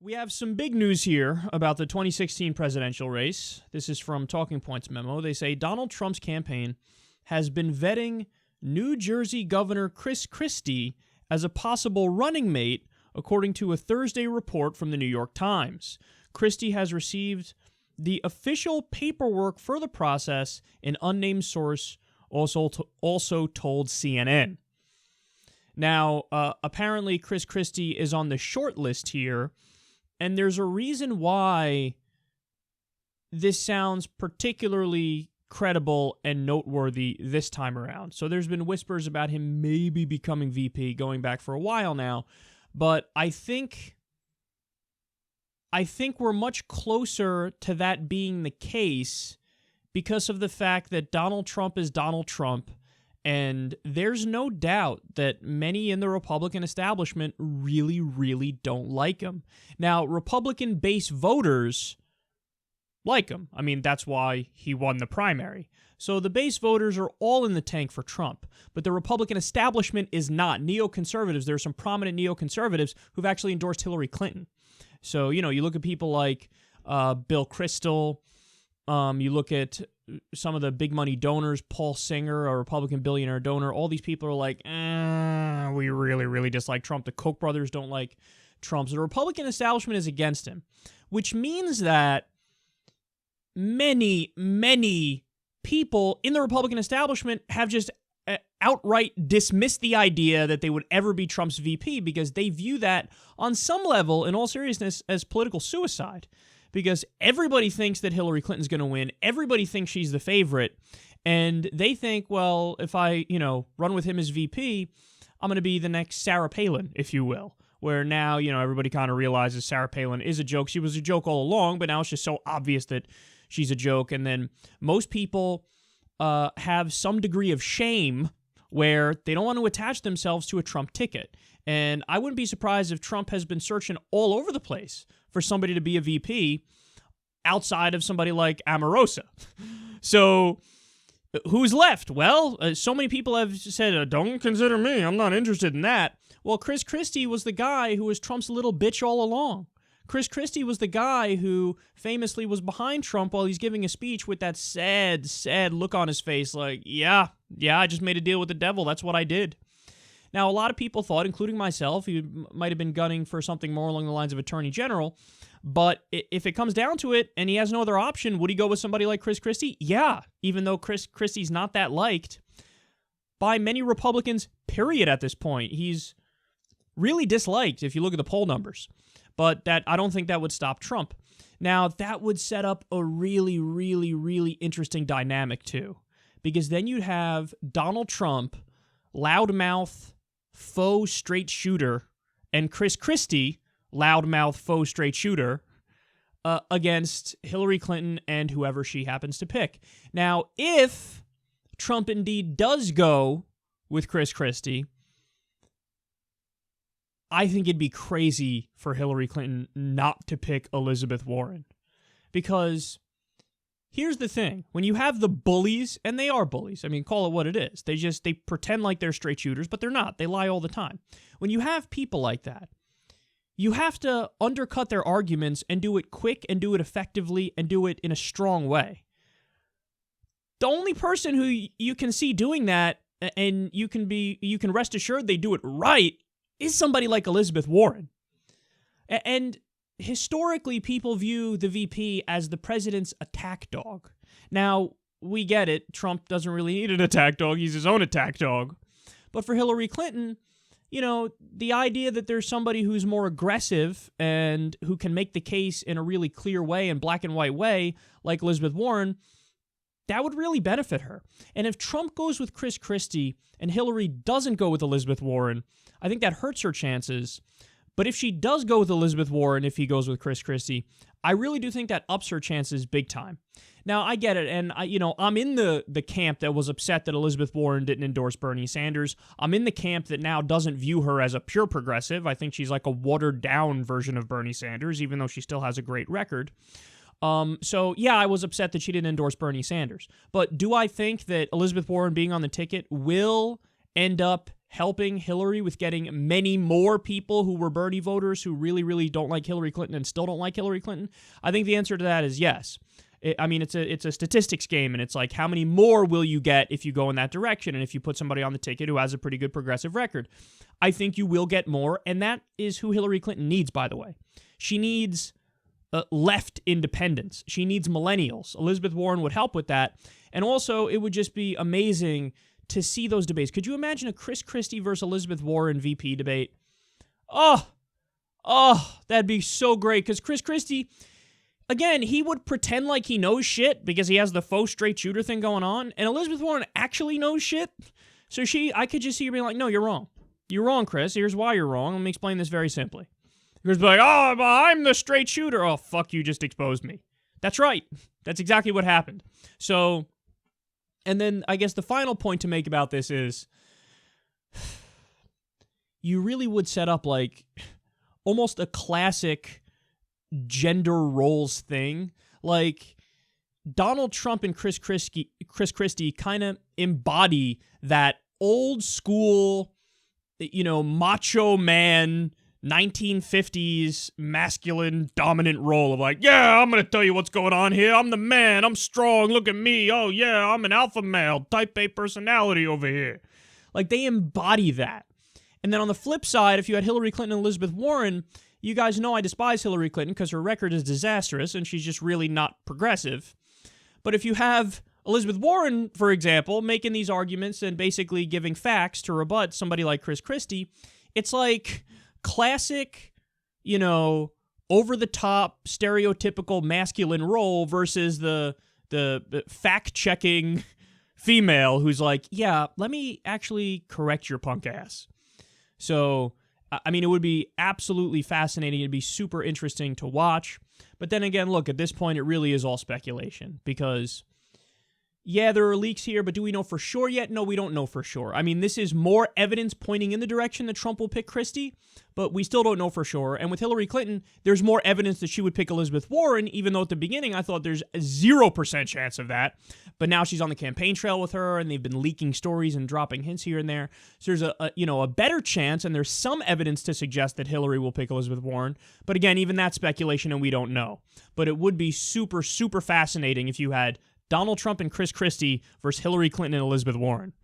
We have some big news here about the 2016 presidential race. This is from Talking Points memo. They say Donald Trump's campaign has been vetting New Jersey Governor Chris Christie as a possible running mate, according to a Thursday report from the New York Times. Christie has received the official paperwork for the process, an unnamed source also told CNN. Now, apparently Chris Christie is on the short list here, and there's a reason why this sounds particularly credible and noteworthy this time around. So there's been whispers about him maybe becoming VP going back for a while now, but I think we're much closer to that being the case because of the fact that Donald Trump is Donald Trump, and there's no doubt that many in the Republican establishment really, really don't like him. Now, Republican base voters like him. I mean, that's why he won the primary. So the base voters are all in the tank for Trump, but the Republican establishment is not. Neoconservatives, there are some prominent neoconservatives who've actually endorsed Hillary Clinton. So, you look at people like Bill Kristol, you look at some of the big money donors, Paul Singer, a Republican billionaire donor. All these people are like, we really, really dislike Trump. The Koch brothers don't like Trump. So the Republican establishment is against him, which means that many, many people in the Republican establishment have just outright dismissed the idea that they would ever be Trump's VP because they view that on some level, in all seriousness, as political suicide. Because everybody thinks that Hillary Clinton's going to win. Everybody thinks she's the favorite. And they think, well, if I, run with him as VP, I'm going to be the next Sarah Palin, if you will. Where now, everybody kind of realizes Sarah Palin is a joke. She was a joke all along, but now it's just so obvious that she's a joke. And then most people have some degree of shame where they don't want to attach themselves to a Trump ticket. And I wouldn't be surprised if Trump has been searching all over the place for somebody to be a VP outside of somebody like Omarosa. So who's left? Well, so many people have said, don't consider me. I'm not interested in that. Well, Chris Christie was the guy who was Trump's little bitch all along. Chris Christie was the guy who famously was behind Trump while he's giving a speech with that sad, sad look on his face like, yeah, I just made a deal with the devil. That's what I did. Now, a lot of people thought, including myself, he might have been gunning for something more along the lines of Attorney General. But if it comes down to it and he has no other option, would he go with somebody like Chris Christie? Yeah, even though Chris Christie's not that liked by many Republicans, period, at this point. He's really disliked if you look at the poll numbers. But I don't think that would stop Trump. Now, that would set up a really, really, really interesting dynamic, too. Because then you'd have Donald Trump, loudmouth, faux straight shooter, and Chris Christie, loudmouth, faux straight shooter, against Hillary Clinton and whoever she happens to pick. Now, if Trump indeed does go with Chris Christie, I think it'd be crazy for Hillary Clinton not to pick Elizabeth Warren. Because here's the thing. When you have the bullies, and they are bullies, I mean, call it what it is. They pretend like they're straight shooters, but they're not. They lie all the time. When you have people like that, you have to undercut their arguments and do it quick and do it effectively and do it in a strong way. The only person who you can see doing that, and you can rest assured they do it right, is somebody like Elizabeth Warren. And historically, people view the VP as the president's attack dog. Now, we get it. Trump doesn't really need an attack dog. He's his own attack dog. But for Hillary Clinton, the idea that there's somebody who's more aggressive and who can make the case in a really clear way and black and white way, like Elizabeth Warren, that would really benefit her. And if Trump goes with Chris Christie and Hillary doesn't go with Elizabeth Warren, I think that hurts her chances. But if she does go with Elizabeth Warren, if he goes with Chris Christie, I really do think that ups her chances big time. Now, I get it, and I'm in the camp that was upset that Elizabeth Warren didn't endorse Bernie Sanders. I'm in the camp that now doesn't view her as a pure progressive. I think she's like a watered-down version of Bernie Sanders, even though she still has a great record. So, yeah, I was upset that she didn't endorse Bernie Sanders. But do I think that Elizabeth Warren being on the ticket will end up helping Hillary with getting many more people who were Bernie voters who really, really don't like Hillary Clinton and still don't like Hillary Clinton? I think the answer to that is yes. It's a statistics game, and it's like, how many more will you get if you go in that direction, and if you put somebody on the ticket who has a pretty good progressive record? I think you will get more, and that is who Hillary Clinton needs, by the way. She needs left independents. She needs millennials. Elizabeth Warren would help with that, and also it would just be amazing to see those debates. Could you imagine a Chris Christie versus Elizabeth Warren VP debate? Oh, that'd be so great, because Chris Christie, again, he would pretend like he knows shit because he has the faux straight shooter thing going on, and Elizabeth Warren actually knows shit. So I could just see her being like, no, you're wrong. You're wrong, Chris. Here's why you're wrong. Let me explain this very simply. Chris be like, oh, I'm the straight shooter. Oh, fuck, you just exposed me. That's right. That's exactly what happened. So, and then I guess the final point to make about this is you really would set up like almost a classic gender roles thing. Like Donald Trump and Chris Christie kind of embody that old school, macho man 1950s masculine dominant role of like, yeah, I'm going to tell you what's going on here. I'm the man. I'm strong. Look at me. Oh, yeah, I'm an alpha male, type A personality over here. Like, they embody that. And then on the flip side, if you had Hillary Clinton and Elizabeth Warren, you guys know I despise Hillary Clinton because her record is disastrous and she's just really not progressive. But if you have Elizabeth Warren, for example, making these arguments and basically giving facts to rebut somebody like Chris Christie, it's like classic, over-the-top, stereotypical masculine role versus the fact-checking female who's like, yeah, let me actually correct your punk ass. So, it would be absolutely fascinating. It'd be super interesting to watch. But then again, look, at this point, it really is all speculation because, yeah, there are leaks here, but do we know for sure yet? No, we don't know for sure. This is more evidence pointing in the direction that Trump will pick Christie, but we still don't know for sure. And with Hillary Clinton, there's more evidence that she would pick Elizabeth Warren, even though at the beginning I thought there's a 0% chance of that. But now she's on the campaign trail with her, and they've been leaking stories and dropping hints here and there. So there's a better chance, and there's some evidence to suggest that Hillary will pick Elizabeth Warren. But again, even that's speculation, and we don't know. But it would be super, super fascinating if you had Donald Trump and Chris Christie versus Hillary Clinton and Elizabeth Warren.